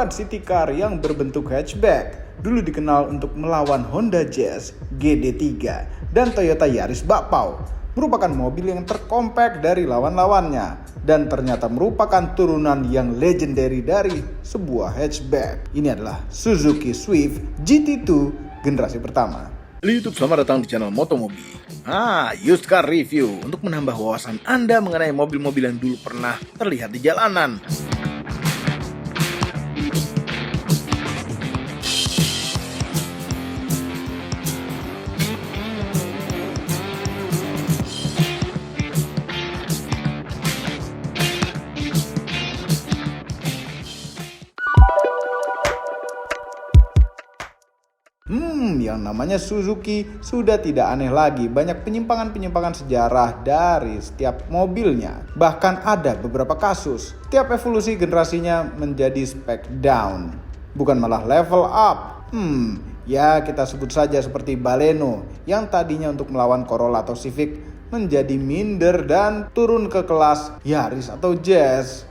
membuat city car yang berbentuk hatchback. Dulu dikenal untuk melawan Honda Jazz, GD3, dan Toyota Yaris Bakpao. Merupakan mobil yang terkompak dari lawan-lawannya dan ternyata merupakan turunan yang legendary dari sebuah hatchback. Ini adalah Suzuki Swift GT2 generasi pertama. YouTube, selamat datang di channel Motomobi. Used car review untuk menambah wawasan Anda mengenai mobil-mobil yang dulu pernah terlihat di jalanan. Yang namanya Suzuki sudah tidak aneh lagi. Banyak penyimpangan-penyimpangan sejarah dari setiap mobilnya. Bahkan ada beberapa kasus setiap evolusi generasinya menjadi spec down, bukan malah level up. Ya kita sebut saja seperti Baleno yang tadinya untuk melawan Corolla atau Civic menjadi minder dan turun ke kelas Yaris atau Jazz.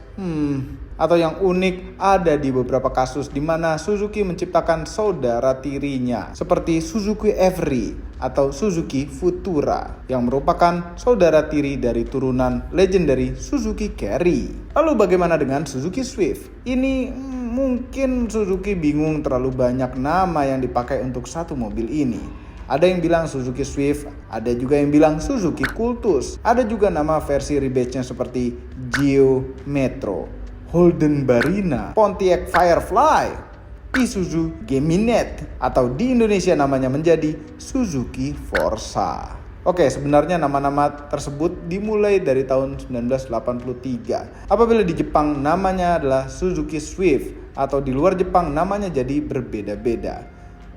Atau yang unik ada di beberapa kasus di mana Suzuki menciptakan saudara tirinya seperti Suzuki Every atau Suzuki Futura yang merupakan saudara tiri dari turunan legendary Suzuki Carry. Lalu bagaimana dengan Suzuki Swift? Ini mungkin Suzuki bingung terlalu banyak nama yang dipakai untuk satu mobil ini. Ada yang bilang Suzuki Swift, ada juga yang bilang Suzuki Cultus. Ada juga nama versi rebadge-nya seperti Geo Metro, Holden Barina, Pontiac Firefly, Isuzu Geminet, atau di Indonesia namanya menjadi Suzuki Forza. Oke, sebenarnya nama-nama tersebut dimulai dari tahun 1983. Apabila di Jepang namanya adalah Suzuki Swift, atau di luar Jepang namanya jadi berbeda-beda.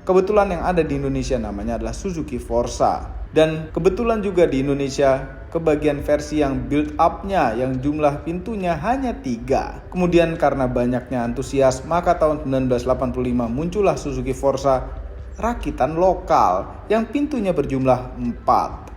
Kebetulan yang ada di Indonesia namanya adalah Suzuki Forza. Dan kebetulan juga di Indonesia kebagian versi yang build up-nya yang jumlah pintunya hanya 3. Kemudian karena banyaknya antusias, maka tahun 1985 muncullah Suzuki Forza rakitan lokal yang pintunya berjumlah 4.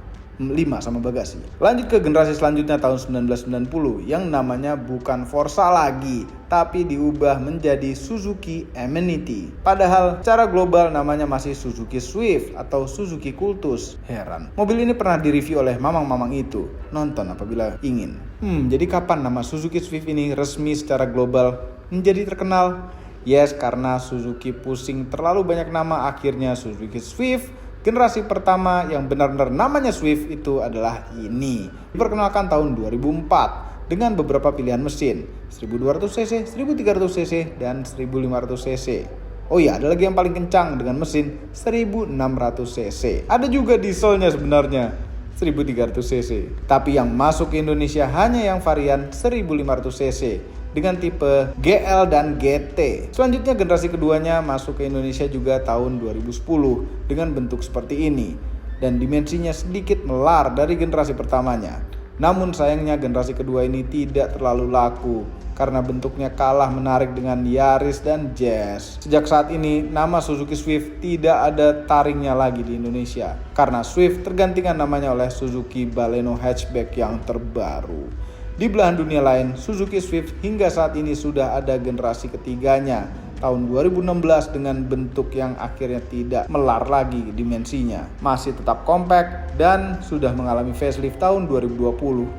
5 sama bagasi. Lanjut ke generasi selanjutnya tahun 1990 yang namanya bukan Forza lagi, tapi diubah menjadi Suzuki Amenity. Padahal secara global namanya masih Suzuki Swift atau Suzuki Cultus. Heran. Mobil ini pernah direview oleh mamang-mamang itu. Nonton apabila ingin. Jadi kapan nama Suzuki Swift ini resmi secara global menjadi terkenal? Yes, karena Suzuki pusing terlalu banyak nama, akhirnya Suzuki Swift generasi pertama yang benar-benar namanya Swift itu adalah ini. Diperkenalkan tahun 2004 dengan beberapa pilihan mesin, 1200cc, 1300cc, dan 1500cc. Oh iya, ada lagi yang paling kencang dengan mesin 1600cc. Ada juga dieselnya sebenarnya, 1300cc. Tapi yang masuk ke Indonesia hanya yang varian 1500cc. Dengan tipe GL dan GT. Selanjutnya generasi keduanya masuk ke Indonesia juga tahun 2010 dengan bentuk seperti ini dan dimensinya sedikit melar dari generasi pertamanya. Namun sayangnya generasi kedua ini tidak terlalu laku karena bentuknya kalah menarik dengan Yaris dan Jazz. Sejak saat ini nama Suzuki Swift tidak ada taringnya lagi di Indonesia karena Swift tergantikan namanya oleh Suzuki Baleno hatchback yang terbaru. Di belahan dunia lain, Suzuki Swift hingga saat ini sudah ada generasi ketiganya tahun 2016 dengan bentuk yang akhirnya tidak melar lagi dimensinya. Masih tetap compact dan sudah mengalami facelift tahun 2020.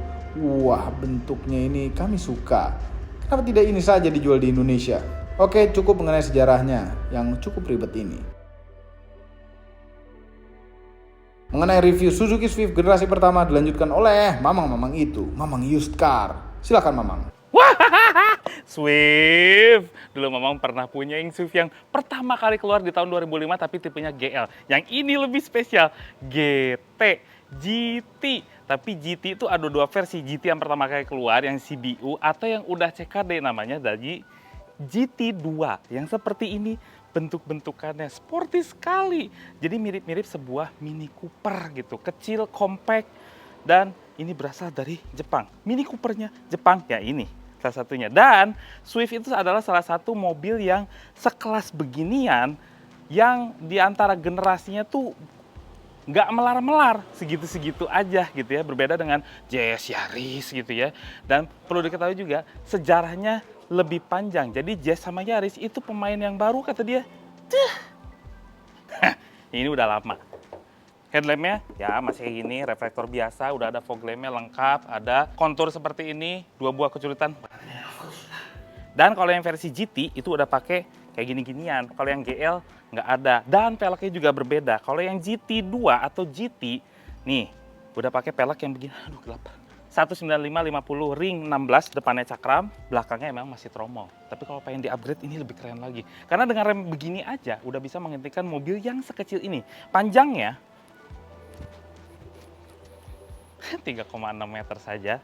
Wah, bentuknya ini kami suka. Kenapa tidak ini saja dijual di Indonesia? Oke, cukup mengenai sejarahnya yang cukup ribet ini. Mengenai review Suzuki Swift generasi pertama dilanjutkan oleh mamang-mamang itu, Mamang Used Car. Silakan Mamang. Wah, Swift. Dulu Mamang pernah punya yang Swift yang pertama kali keluar di tahun 2005 tapi tipenya GL. Yang ini lebih spesial, GT, GT. Tapi GT itu ada dua versi, GT yang pertama kali keluar yang CBU atau yang udah CKD namanya dari GT2 yang seperti ini. Bentuk-bentukannya sporty sekali. Jadi mirip-mirip sebuah Mini Cooper gitu. Kecil, compact, dan ini berasal dari Jepang. Mini Coopernya Jepang, ya ini salah satunya. Dan Swift itu adalah salah satu mobil yang sekelas beginian yang diantara generasinya tuh nggak melar-melar, segitu-segitu aja gitu ya. Berbeda dengan Jazz, Yaris gitu ya. Dan perlu diketahui juga sejarahnya lebih panjang. Jadi Jazz sama Yaris itu pemain yang baru kata dia. Ini udah lama. Headlampnya ya masih kayak gini, reflektor biasa, udah ada fog lampnya lengkap, ada kontur seperti ini, 2 buah keculitan. Dan kalau yang versi GT itu udah pakai kayak gini-ginian. Kalau yang GL nggak ada. Dan peleknya juga berbeda. Kalau yang GT2 atau GT, nih udah pakai pelek yang begini. Aduh gelap. 195/50 ring 16, depannya cakram, belakangnya emang masih tromol. Tapi kalau pengen di-upgrade ini lebih keren lagi. Karena dengan rem begini aja udah bisa menghentikan mobil yang sekecil ini. Panjangnya 3,6 meter saja.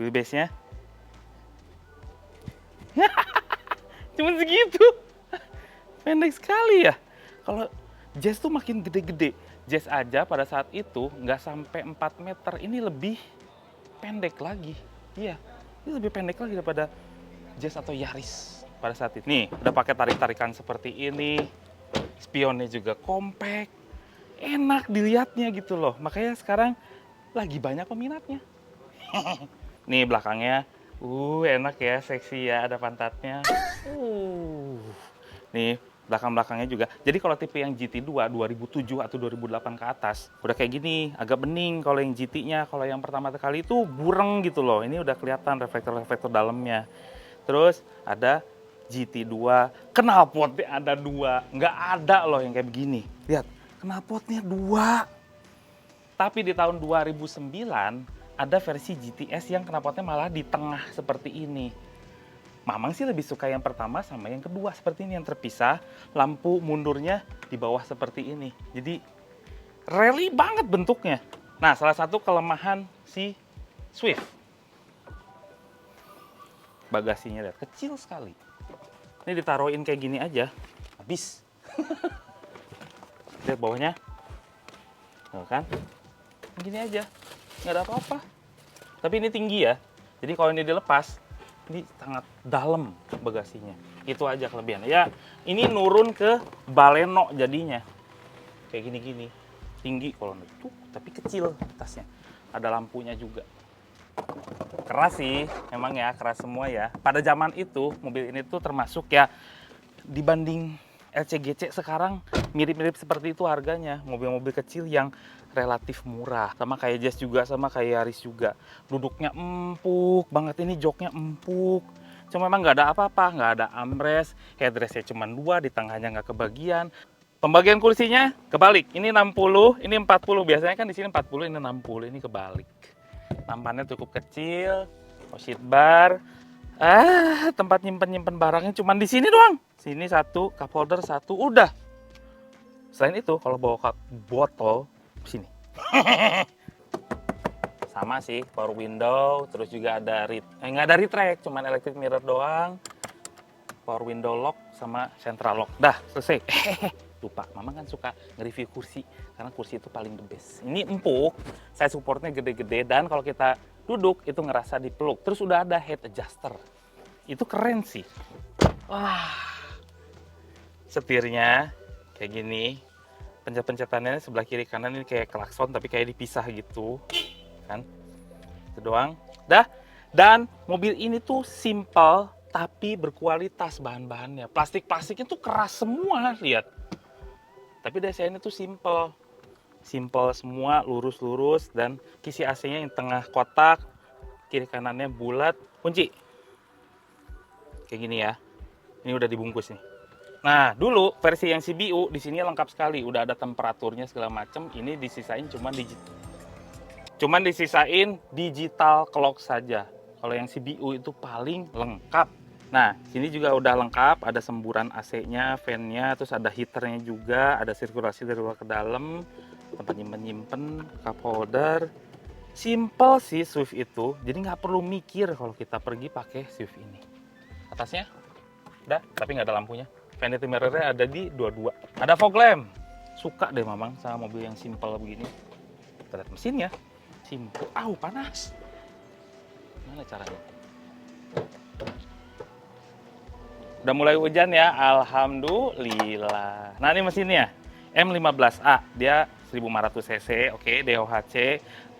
Wheelbase-nya cuman segitu. Pendek sekali ya. Kalau Jazz tuh makin gede-gede. Jazz aja pada saat itu nggak sampai 4 meter. Ini lebih pendek lagi. Iya, ini lebih pendek lagi daripada Jazz atau Yaris pada saat itu. Nih, udah pakai tarik-tarikan seperti ini. Spionnya juga compact. Enak dilihatnya gitu loh. Makanya sekarang lagi banyak peminatnya. Nih belakangnya, enak ya, seksi ya, ada pantatnya. Nih belakang-belakangnya juga. Jadi kalau tipe yang GT2 2007 atau 2008 ke atas, udah kayak gini, agak bening kalau yang GT-nya. Kalau yang pertama kali itu bureng gitu loh. Ini udah kelihatan reflektor-reflektor dalamnya. Terus ada GT2, knalpotnya ada 2. Nggak ada loh yang kayak begini. Lihat, knalpotnya 2. Tapi di tahun 2009 ada versi GTS yang knalpotnya malah di tengah seperti ini. Mamang sih lebih suka yang pertama sama yang kedua seperti ini yang terpisah. Lampu mundurnya di bawah seperti ini. Jadi rally banget bentuknya. Nah, salah satu kelemahan si Swift. Bagasinya lihat, kecil sekali. Ini ditaruhin kayak gini aja, habis. Lihat bawahnya. Tuh kan? Gini aja, nggak ada apa-apa. Tapi ini tinggi ya, jadi kalau ini dilepas, ini sangat dalam bagasinya. Itu aja kelebihan. Ya, ini nurun ke Baleno jadinya. Kayak gini-gini. Tinggi kalau itu, tapi kecil atasnya. Ada lampunya juga. Keras sih, emang ya, keras semua ya. Pada zaman itu, mobil ini tuh termasuk ya, dibanding LCGC sekarang mirip-mirip seperti itu harganya. Mobil-mobil kecil yang relatif murah. Sama kayak Jazz juga, sama kayak Yaris juga. Duduknya empuk banget, ini joknya empuk. Cuma memang nggak ada apa-apa, nggak ada armrest. Headrestnya cuma 2, di tengahnya nggak kebagian. Pembagian kursinya kebalik. Ini 60, ini 40. Biasanya kan di sini 40, ini 60. Ini kebalik. Nampannya cukup kecil. Seat bar. Tempat nyimpen barangnya cuma di sini doang. Sini 1, cup holder 1, udah. Selain itu, kalau bawa botol, sini. Sama sih, power window, terus juga ada nggak ada retract, cuman electric mirror doang. Power window lock sama central lock. Dah, selesai. Lupa, Mama kan suka nge-review kursi, karena kursi itu paling the best. Ini empuk, saya supportnya gede-gede, dan kalau kita duduk itu ngerasa dipeluk. Terus udah ada head adjuster. Itu keren sih. Wah. Setirnya kayak gini. Pencet-pencetannya sebelah kiri kanan ini kayak klakson tapi kayak dipisah gitu. Kan? Itu doang. Dah. Dan mobil ini tuh simple tapi berkualitas bahan-bahannya. Plastik-plastiknya tuh keras semua, lihat. Tapi desainnya tuh simple. Simple semua, lurus-lurus, dan kisi AC-nya yang tengah kotak, kiri kanannya bulat. Kunci. Kayak gini ya. Ini udah dibungkus nih. Nah, dulu versi yang CBU di sini lengkap sekali, udah ada temperaturnya segala macam. Ini disisain cuman digital clock saja. Kalau yang CBU itu paling lengkap. Nah, sini juga udah lengkap, ada semburan AC-nya, fan-nya, terus ada heaternya juga, ada sirkulasi dari luar ke dalam, tempat nyimpen cup holder. Simple sih Swift itu, jadi nggak perlu mikir kalau kita pergi pakai Swift ini. Atasnya udah, tapi nggak ada lampunya. Vanity mirror-nya ada di dua-dua. Ada fog lamp. Suka deh Mamang sama mobil yang simple begini. Kita lihat mesinnya. Simple. Panas. Gimana caranya? Udah mulai hujan ya, alhamdulillah. Nah ini mesinnya M15A, dia 1500 cc, oke, DOHC.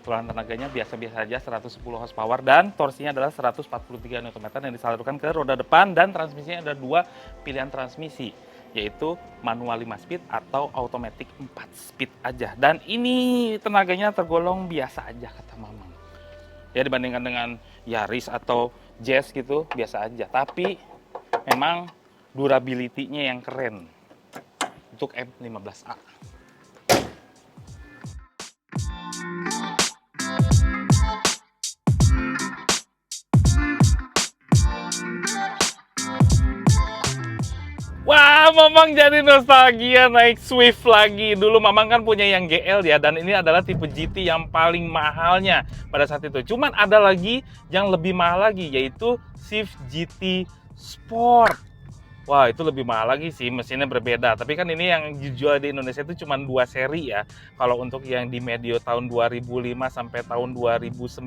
Keluaran tenaganya biasa-biasa aja, 110 horsepower, dan torsinya adalah 143 Nm yang disalurkan ke roda depan, dan transmisinya ada dua pilihan transmisi, yaitu manual 5 speed atau automatic 4 speed aja. Dan ini tenaganya tergolong biasa aja kata Mamang. Ya dibandingkan dengan Yaris atau Jazz gitu, biasa aja. Tapi memang durability-nya yang keren untuk M15A. Wah, Mamang jadi nostalgia naik Swift lagi. Dulu Mamang kan punya yang GL ya, dan ini adalah tipe GT yang paling mahalnya pada saat itu. Cuman ada lagi yang lebih mahal lagi, yaitu Swift GT Sport. Wah, itu lebih mahal lagi sih, mesinnya berbeda. Tapi kan ini yang dijual di Indonesia itu cuma 2 seri ya. Kalau untuk yang di medio tahun 2005 sampai tahun 2009,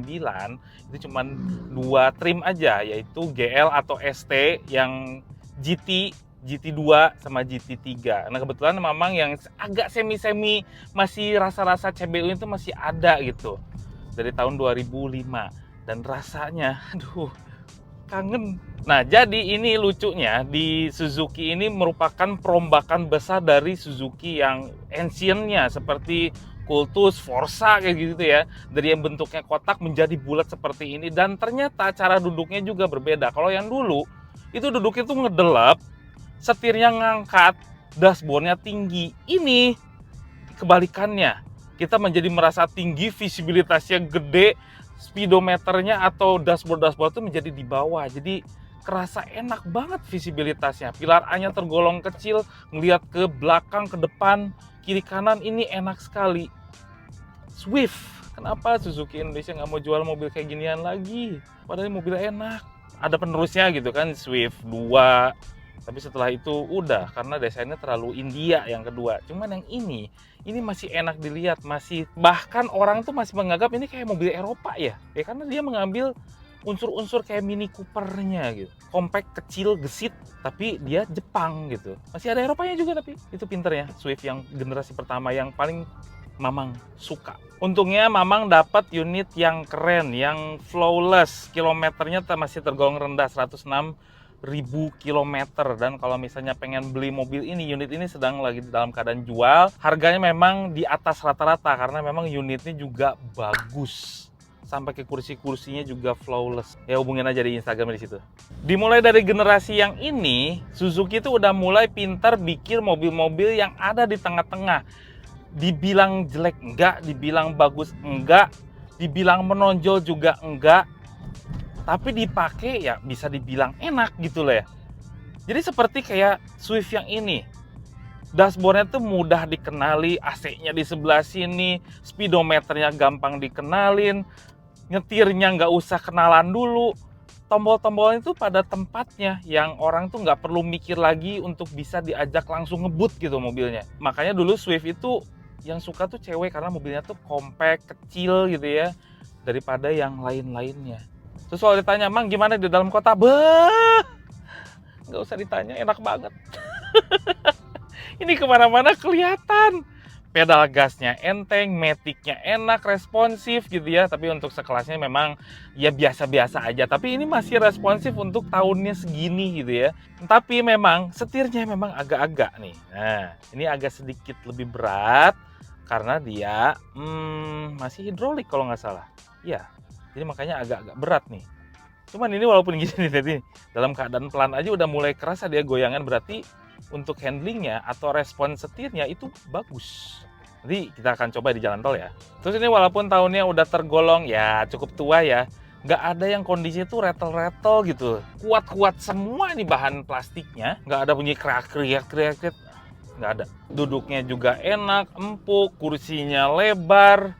itu cuma 2 trim aja, yaitu GL atau ST yang GT2 sama GT3. Nah kebetulan Mamang yang agak semi-semi masih rasa-rasa CBU itu masih ada gitu. Dari tahun 2005. Dan rasanya, aduh, kangen. Nah jadi ini lucunya, di Suzuki ini merupakan perombakan besar dari Suzuki yang ancientnya seperti Cultus, Forza kayak gitu ya. Dari yang bentuknya kotak menjadi bulat seperti ini. Dan ternyata cara duduknya juga berbeda. Kalau yang dulu, itu duduknya tuh ngedelap, setirnya ngangkat, dashboardnya tinggi. Ini kebalikannya. Kita menjadi merasa tinggi, visibilitasnya gede, speedometernya atau dashboard itu menjadi di bawah. Jadi kerasa enak banget visibilitasnya. Pilar A-nya tergolong kecil, ngelihat ke belakang, ke depan, kiri kanan, ini enak sekali. Swift, kenapa Suzuki Indonesia nggak mau jual mobil kayak ginian lagi? Padahal mobilnya enak. Ada penerusnya gitu kan, Swift 2. Tapi setelah itu udah, karena desainnya terlalu India yang kedua. Cuman yang ini masih enak dilihat, masih bahkan orang tuh masih menganggap ini kayak mobil Eropa ya. Ya karena dia mengambil unsur-unsur kayak Mini Cooper-nya gitu. Compact, kecil, gesit, tapi dia Jepang gitu. Masih ada Eropanya juga tapi itu pinter ya, Swift yang generasi pertama yang paling Mamang suka. Untungnya Mamang dapat unit yang keren, yang flawless. Kilometernya masih tergolong rendah, 106.000 kilometer. Dan kalau misalnya pengen beli mobil ini, unit ini sedang lagi dalam keadaan jual. Harganya memang di atas rata-rata karena memang unitnya juga bagus. Sampai ke kursi-kursinya juga flawless. Ya hubungin aja di Instagram di situ. Dimulai dari generasi yang ini, Suzuki itu udah mulai pintar bikin mobil-mobil yang ada di tengah-tengah. Dibilang jelek enggak, dibilang bagus enggak, dibilang menonjol juga enggak. Tapi dipakai ya bisa dibilang enak gitu loh ya. Jadi seperti kayak Swift yang ini. Dashboardnya tuh mudah dikenali, AC-nya di sebelah sini, speedometernya gampang dikenalin, nyetirnya nggak usah kenalan dulu. Tombol-tombolnya itu pada tempatnya yang orang tuh nggak perlu mikir lagi untuk bisa diajak langsung ngebut gitu mobilnya. Makanya dulu Swift itu yang suka tuh cewek karena mobilnya tuh compact, kecil gitu ya, daripada yang lain-lainnya. Terus kalau ditanya, Mang gimana di dalam kota? Beuh, nggak usah ditanya, enak banget. Ini kemana-mana kelihatan. Pedal gasnya enteng, matic-nya enak, responsif gitu ya. Tapi untuk sekelasnya memang ya biasa-biasa aja. Tapi ini masih responsif untuk tahunnya segini gitu ya. Tapi memang setirnya memang agak-agak nih. Nah, ini agak sedikit lebih berat karena dia masih hidrolik kalau nggak salah. Ya, jadi makanya agak-agak berat nih. Cuman ini walaupun gini nih, dalam keadaan pelan aja udah mulai kerasa dia goyangan, berarti untuk handlingnya atau respon setirnya itu bagus. Nanti kita akan coba di jalan tol ya. Terus ini walaupun tahunnya udah tergolong ya cukup tua ya, nggak ada yang kondisinya tuh rattle-rattle gitu. Kuat-kuat semua nih bahan plastiknya, nggak ada bunyi kriak-kriak, nggak ada. Duduknya juga enak, empuk, kursinya lebar.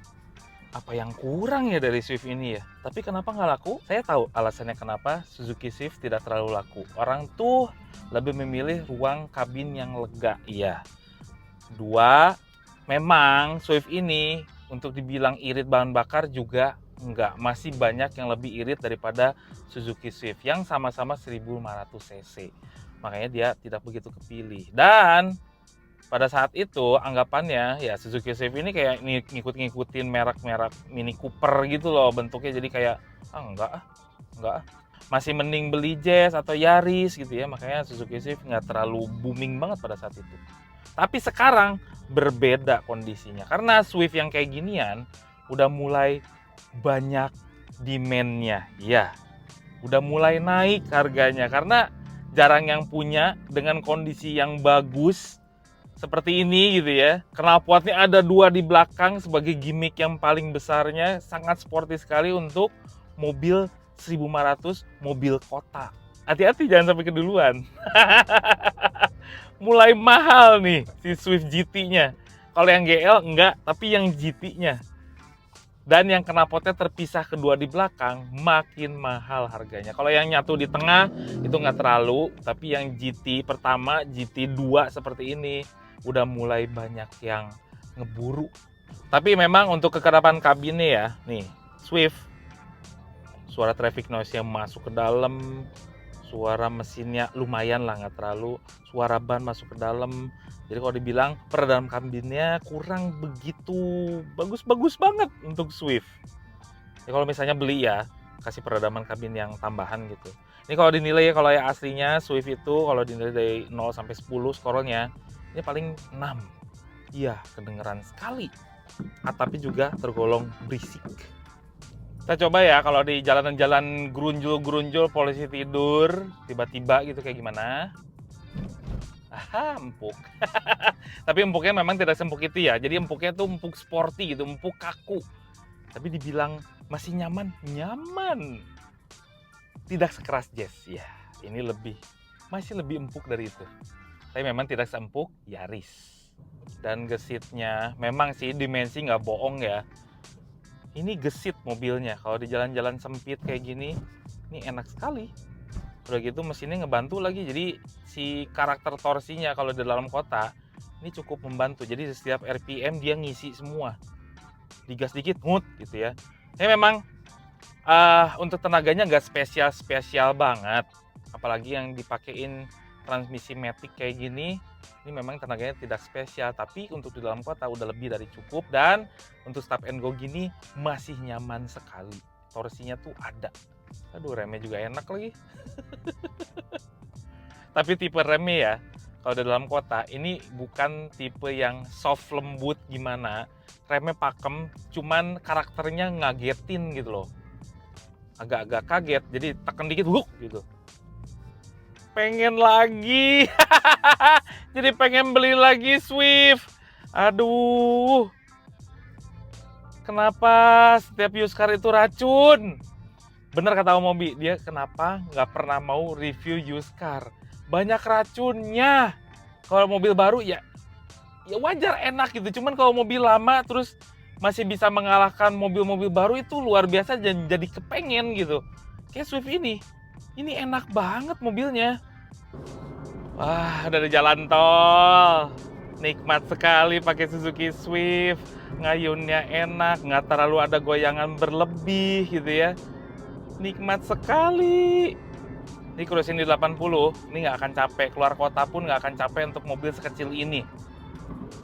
Apa yang kurang ya dari Swift ini ya? Tapi kenapa nggak laku? Saya tahu alasannya kenapa Suzuki Swift tidak terlalu laku. Orang tuh lebih memilih ruang kabin yang lega. Iya. Dua, memang Swift ini untuk dibilang irit bahan bakar juga enggak. Masih banyak yang lebih irit daripada Suzuki Swift yang sama-sama 1500 cc. Makanya dia tidak begitu kepilih. Dan pada saat itu anggapannya ya Suzuki Swift ini kayak ngikut-ngikutin merek-merek Mini Cooper gitu loh bentuknya, jadi kayak enggak ah. Masih mending beli Jazz atau Yaris gitu ya, makanya Suzuki Swift nggak terlalu booming banget pada saat itu. Tapi sekarang berbeda kondisinya, karena Swift yang kayak ginian udah mulai banyak demand-nya, ya udah mulai naik harganya, karena jarang yang punya dengan kondisi yang bagus seperti ini gitu ya. Knalpotnya ada 2 di belakang sebagai gimmick yang paling besarnya, sangat sporty sekali untuk mobil 1500 mobil kota. Hati-hati jangan sampai keduluan. Mulai mahal nih si Swift GT-nya. Kalau yang GL enggak, tapi yang GT-nya. Dan yang knalpotnya terpisah kedua di belakang makin mahal harganya. Kalau yang nyatu di tengah itu nggak terlalu, tapi yang GT pertama, GT 2 seperti ini udah mulai banyak yang ngeburu. Tapi memang untuk kekerapan kabinnya ya, nih Swift, suara traffic noise yang masuk ke dalam, suara mesinnya lumayan lah, nggak terlalu, suara ban masuk ke dalam. Jadi kalau dibilang peredam kabinnya kurang begitu bagus-bagus banget untuk Swift. Ya kalau misalnya beli ya, kasih peredaman kabin yang tambahan gitu. Ini kalau dinilai ya, kalau yang aslinya Swift itu kalau dinilai dari 0 sampai 10 skornya, ini paling 6. Iya, kedengeran sekali. Atapnya juga tergolong berisik. Kita coba ya kalau di jalan-jalan grunjul-grunjul, polisi tidur, tiba-tiba gitu kayak gimana. Empuk. Tapi empuknya memang tidak seempuk itu ya. Jadi empuknya tuh empuk sporty gitu, empuk kaku. Tapi dibilang masih nyaman, nyaman. Tidak sekeras Jazz ya. Ini masih lebih empuk dari itu. Tapi memang tidak seempuk Yaris. Dan gesitnya memang sih dimensi nggak bohong ya. Ini gesit mobilnya. Kalau di jalan-jalan sempit kayak gini, ini enak sekali. Udah gitu mesinnya ngebantu lagi. Jadi si karakter torsinya kalau di dalam kota ini cukup membantu. Jadi setiap RPM dia ngisi semua. Digas dikit, ngut gitu ya. Ini memang untuk tenaganya nggak spesial banget. Apalagi yang dipakein transmisi matic kayak gini, ini memang tenaganya tidak spesial, tapi untuk di dalam kota udah lebih dari cukup. Dan untuk stop and go gini masih nyaman sekali, torsinya tuh ada. Aduh, remnya juga enak lagi. Tapi tipe remnya ya, kalau di dalam kota ini bukan tipe yang soft lembut gimana, remnya pakem, cuman karakternya ngagetin gitu loh, agak-agak kaget, jadi tekan dikit hook gitu. Pengen lagi. Jadi pengen beli lagi Swift. Aduh. Kenapa setiap used car itu racun? Bener kata Om Mobi, dia kenapa nggak pernah mau review used car? Banyak racunnya. Kalau mobil baru ya wajar enak gitu. Cuman kalau mobil lama terus masih bisa mengalahkan mobil-mobil baru itu luar biasa dan jadi kepengen gitu. Kayak Swift ini enak banget mobilnya. Wah, dari jalan tol nikmat sekali pakai Suzuki Swift. Ngayunnya enak, nggak terlalu ada goyangan berlebih gitu ya. Nikmat sekali. Ini cruising di 80, ini nggak akan capek. Keluar kota pun nggak akan capek untuk mobil sekecil ini.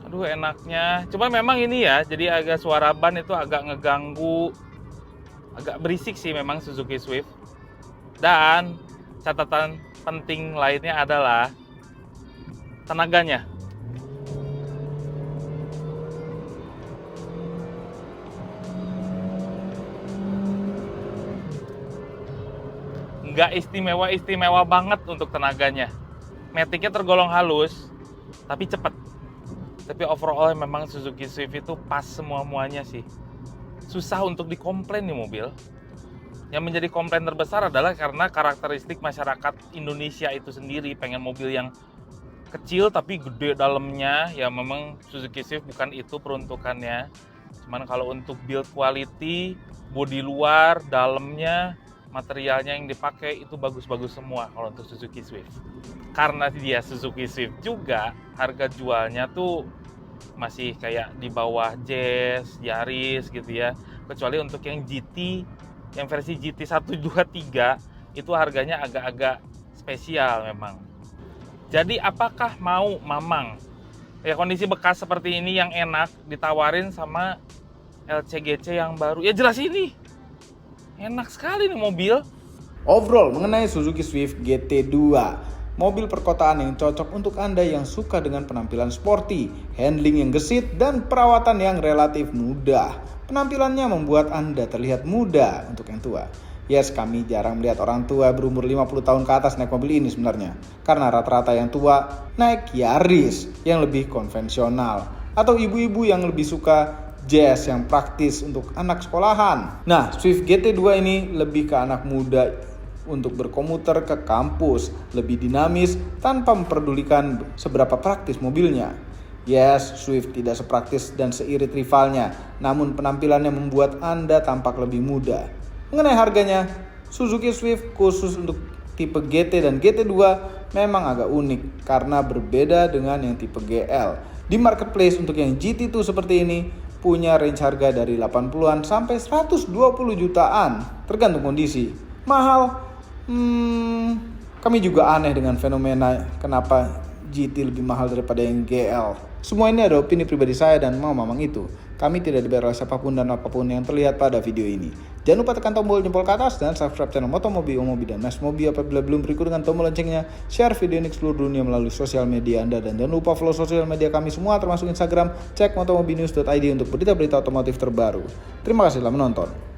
Aduh, enaknya. Cuma memang ini ya, jadi agak suara ban itu agak ngeganggu. Agak berisik sih memang Suzuki Swift. Dan catatan penting lainnya adalah tenaganya. Nggak istimewa banget untuk tenaganya. Matic-nya tergolong halus, tapi cepat. Tapi overall memang Suzuki Swift itu pas semua-muanya sih. Susah untuk dikomplain nih mobil. Yang menjadi komplain terbesar adalah karena karakteristik masyarakat Indonesia itu sendiri pengen mobil yang kecil tapi gede dalamnya. Ya memang Suzuki Swift bukan itu peruntukannya. Cuman kalau untuk build quality, bodi luar, dalamnya, materialnya yang dipakai itu bagus-bagus semua kalau untuk Suzuki Swift. Karena dia Suzuki Swift juga, harga jualnya tuh masih kayak di bawah Jazz, Yaris gitu ya. Kecuali untuk yang GT, yang versi GT 123 itu harganya agak-agak spesial memang. Jadi apakah mau Mamang Ya kondisi bekas seperti ini yang enak ditawarin sama LCGC yang baru. Ya jelas ini. Enak sekali nih mobil. Overall mengenai Suzuki Swift GT2, mobil perkotaan yang cocok untuk Anda yang suka dengan penampilan sporty, handling yang gesit, dan perawatan yang relatif mudah. Penampilannya membuat Anda terlihat muda untuk yang tua. Yes, kami jarang melihat orang tua berumur 50 tahun ke atas naik mobil ini sebenarnya. Karena rata-rata yang tua naik Yaris yang lebih konvensional. Atau ibu-ibu yang lebih suka Jazz yang praktis untuk anak sekolahan. Nah, Swift GT2 ini lebih ke anak muda untuk berkomuter ke kampus, lebih dinamis tanpa memperdulikan seberapa praktis mobilnya. Yes, Swift tidak sepraktis dan seirit rivalnya, namun penampilannya membuat Anda tampak lebih muda. Mengenai harganya, Suzuki Swift khusus untuk tipe GT dan GT2 memang agak unik karena berbeda dengan yang tipe GL. Di marketplace untuk yang GT2 seperti ini punya range harga dari 80-an sampai 120 jutaan, tergantung kondisi. Mahal? Kami juga aneh dengan fenomena kenapa GT lebih mahal daripada yang GL. Semua ini ada opini pribadi saya dan mamang itu. Kami tidak dibayar oleh siapapun dan apapun yang terlihat pada video ini. Jangan lupa tekan tombol jempol ke atas dan subscribe channel Motomobi, Omobi, dan Mesmobi apabila belum berikut dengan tombol loncengnya. Share video ini ke seluruh dunia melalui sosial media Anda dan jangan lupa follow sosial media kami semua termasuk Instagram. Cek motomobinews.id untuk berita-berita otomotif terbaru. Terima kasih telah menonton.